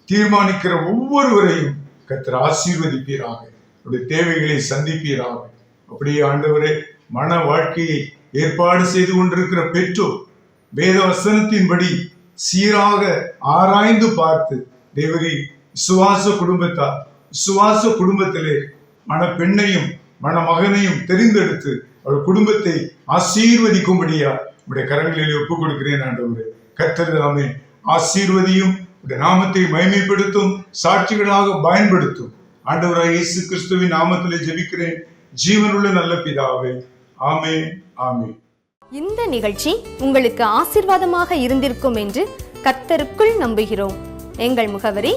தீர்மானிக்கிற ஒவ்வொருவரையும் கர்த்தர் ஆசீர்வதிப்பீராக, அவருடைய தேவைகளை சந்திப்பீராக. அப்படியே ஆண்டவரே, மன வாழ்க்கையை ஏற்பாடு செய்து கொண்டிருக்கிற பெற்றோர் வேத வசனத்தின்படி சீராக ஆராய்ந்து பார்த்து தேவரே, விசுவாச குடும்பத்திலே மணப்பெண்ணையும் மணமகனையும் தெரிந்தெடுத்து அவர் குடும்பத்தை ஆசீர்வதிக்கும்படியா உடைய கரங்களிலே ஒப்புக் கொடுக்கிறேன் ஆண்டவரே. கர்த்தர் தாமே ஆசீர்வதியும், உடைய நாமத்தை மகிமைப்படுத்தும், சாட்சிகளாக பயன்படுத்தும். ஆண்டவராய் இயேசு கிறிஸ்துவின் நாமத்திலே ஜெபிக்கிறேன் ஜீவனுள்ள நல்ல பிதாவே, ஆமென், ஆமென். இந்த நிகழ்ச்சி உங்களுக்கு ஆசீர்வாதமாக இருந்திருக்கும் என்று கர்த்தருக்குள் நம்புகிறோம். எங்கள் முகவரி